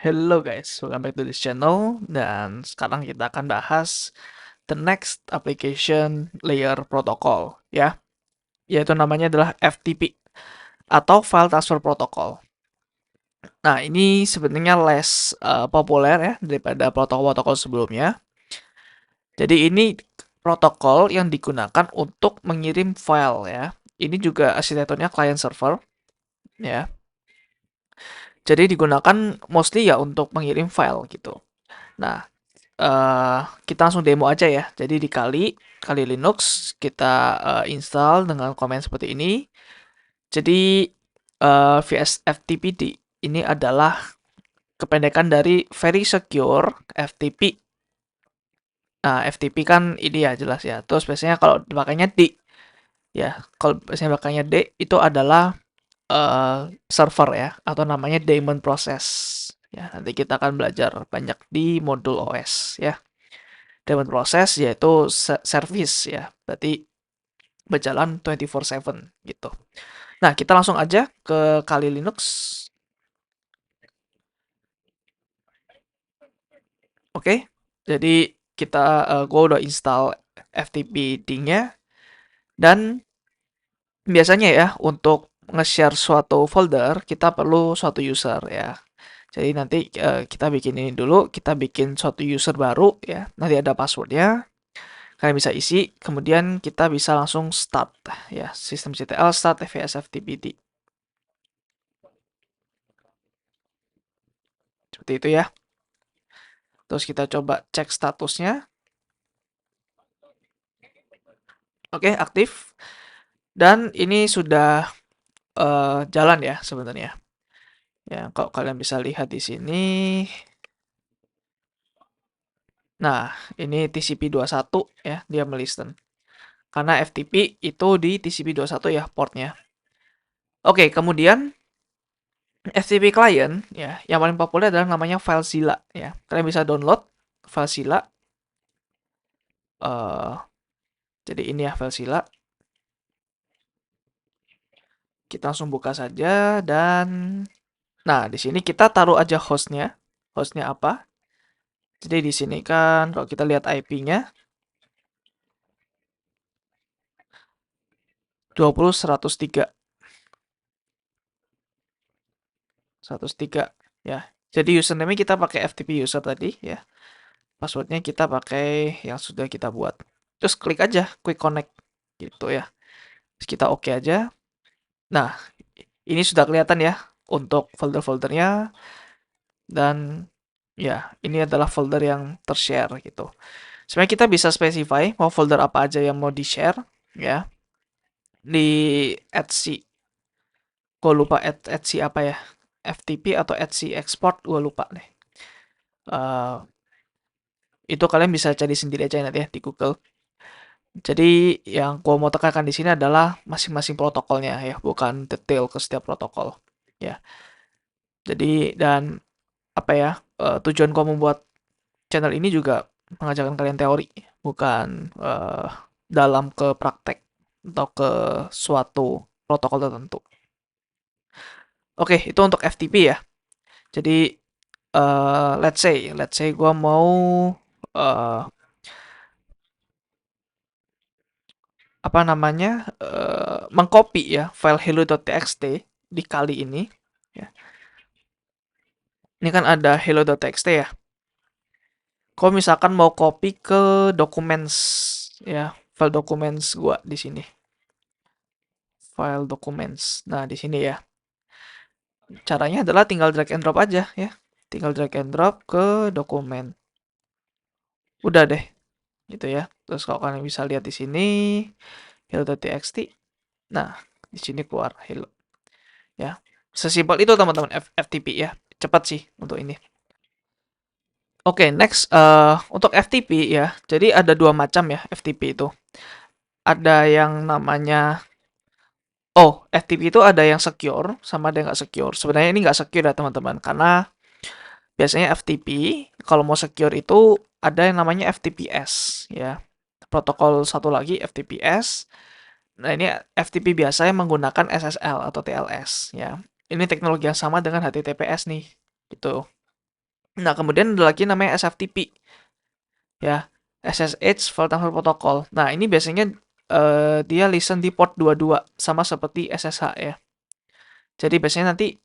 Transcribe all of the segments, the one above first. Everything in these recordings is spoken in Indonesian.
Hello guys, welcome back to this channel. Dan sekarang kita akan bahas the next application layer protocol ya, yaitu namanya adalah FTP atau File Transfer Protocol. Nah, ini sebenarnya less populer ya daripada protokol-protokol sebelumnya. Jadi ini protokol yang digunakan untuk mengirim file ya. Ini juga arsitekturnya client server ya. Jadi digunakan mostly ya untuk mengirim file gitu. Nah, kita langsung demo aja ya. Jadi di Kali Linux kita install dengan komen seperti ini. Jadi VSFTPD ini adalah kependekan dari Very Secure FTP. Nah, FTP kan ini ya jelas ya. Terus biasanya kalau dipakainya D ya. Kalau biasanya pakainya D itu adalah server ya atau namanya daemon process. Ya, nanti kita akan belajar banyak di modul OS ya. Daemon process yaitu service ya. Berarti berjalan 24/7 gitu. Nah, kita langsung aja ke Kali Linux. Oke. Jadi gua udah install FTPD-nya dan biasanya ya untuk nge-share suatu folder kita perlu suatu user ya. Jadi nanti kita bikin ini dulu, kita bikin suatu user baru ya. Nanti ada passwordnya, kalian bisa isi, kemudian kita bisa langsung start ya, systemctl start vsftpd. Seperti itu ya. Terus kita coba cek statusnya. Oke, aktif. Dan ini sudah jalan ya sebenarnya. Ya, kalau kalian bisa lihat di sini. Nah, ini TCP/21 ya, dia melisten. Karena FTP itu di TCP/21 ya portnya. Oke, kemudian FTP client ya, yang paling populer adalah namanya FileZilla ya. Kalian bisa download FileZilla. Jadi ini ya FileZilla. Kita langsung buka saja dan nah di sini kita taruh aja hostnya. Hostnya apa? Jadi di sini kan kalau kita lihat IP-nya 20.103 103 ya. Jadi username kita pakai FTP user tadi ya. Passwordnya kita pakai yang sudah kita buat. Terus klik aja quick connect gitu ya. Terus kita oke aja. Nah, ini sudah kelihatan ya untuk folder-foldernya dan ya, ini adalah folder yang tershare gitu. Sebenarnya kita bisa specify mau folder apa aja yang mau di-share ya. Di etsy. Gue lupa etsy apa ya. FTP atau etsy export gue lupa deh. Itu kalian bisa cari sendiri aja nanti ya di Google. Jadi yang gue mau tekankan di sini adalah masing-masing protokolnya ya, bukan detail ke setiap protokol. Ya. Jadi dan apa ya, tujuan gue membuat channel ini juga mengajarkan kalian teori, bukan dalam ke praktek atau ke suatu protokol tertentu. Oke, itu untuk FTP ya. Jadi let's say gue mau uh, apa namanya mengcopy ya file hello.txt di kali ini. Ya. Ini kan ada hello.txt ya. Kalau misalkan mau copy ke documents ya, file documents gua di sini. File documents. Nah, di sini ya. Caranya adalah tinggal drag and drop aja ya. Tinggal drag and drop ke dokumen. Udah deh, gitu ya. Terus kalau kalian bisa lihat di sini hello.txt. Nah, di sini keluar hello. Ya. Sesimpel itu teman-teman FTP ya. Cepat sih untuk ini. Oke, next untuk FTP ya. Jadi ada dua macam ya FTP itu. Ada yang namanya FTP itu ada yang secure sama ada yang nggak secure. Sebenarnya ini nggak secure ya teman-teman, karena biasanya FTP kalau mau secure itu ada yang namanya FTPS ya. Protokol satu lagi FTPS. Nah, ini FTP biasa yang menggunakan SSL atau TLS ya. Ini teknologi yang sama dengan HTTPS nih, gitu. Nah, kemudian ada lagi namanya SFTP ya, SSH File Transfer Protocol. Nah, ini biasanya dia listen di port 22 sama seperti SSH ya. Jadi biasanya nanti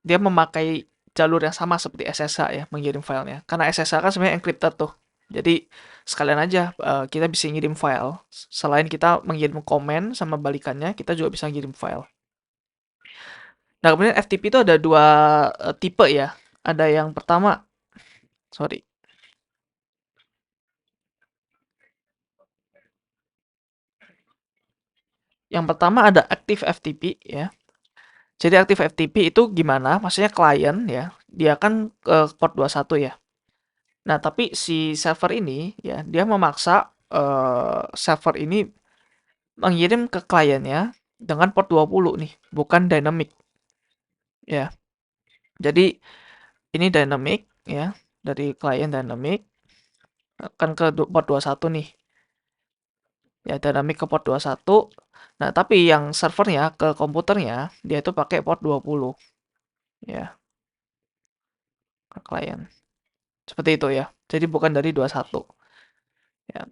dia memakai jalur yang sama seperti SSH ya, mengirim filenya. Karena SSH kan sebenarnya encrypted tuh. Jadi sekalian aja kita bisa ngirim file. Selain kita mengirim komen sama balikannya, kita juga bisa ngirim file. Nah, kemudian FTP itu ada dua tipe ya. Ada yang pertama, sorry. Yang pertama ada Active FTP ya. Jadi Active FTP itu gimana? Maksudnya klien ya, dia kan ke port 21 ya. Nah, tapi si server ini ya, dia memaksa server ini mengirim ke kliennya dengan port 20 nih, bukan dynamic ya. Jadi ini dynamic ya, dari klien dynamic kan ke port 21 nih. Ya, dynamic ke port 21. Nah, tapi yang servernya ke komputernya dia itu pakai port 20 ya, ke klien. Seperti itu ya. Jadi bukan dari 21 ya.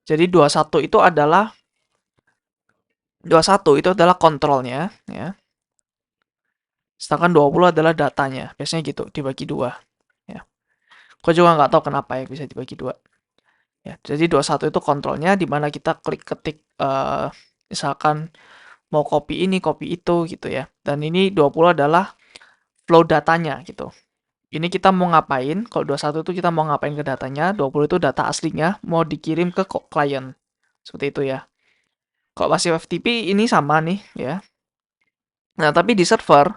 Jadi 21 itu adalah kontrolnya ya. Sedangkan 20 adalah datanya. Biasanya gitu, dibagi dua ya. Gue juga nggak tahu kenapa ya bisa dibagi dua. Ya, jadi 21 itu kontrolnya di mana kita klik ketik misalkan mau copy ini, copy itu gitu ya. Dan ini 20 adalah flow datanya gitu. Ini kita mau ngapain? Kalau 21 itu kita mau ngapain ke datanya, 20 itu data aslinya mau dikirim ke klien. Seperti itu ya. Kalau passive FTP ini sama nih ya. Nah, tapi di server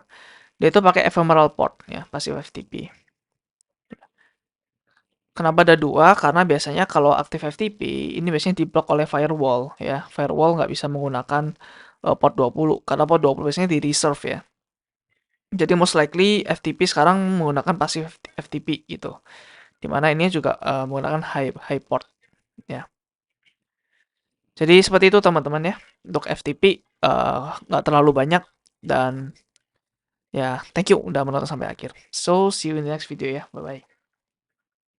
dia itu pakai ephemeral port ya, passive FTP. Kenapa ada dua? Karena biasanya kalau Active FTP ini biasanya diblok oleh firewall ya. Firewall nggak bisa menggunakan port 20 karena port 20 biasanya di reserve ya. Jadi most likely FTP sekarang menggunakan passive FTP gitu. Dimana ini juga menggunakan high port ya. Jadi seperti itu teman-teman ya. Untuk FTP nggak terlalu banyak dan ya thank you udah menonton sampai akhir. So see you in the next video ya. Bye bye.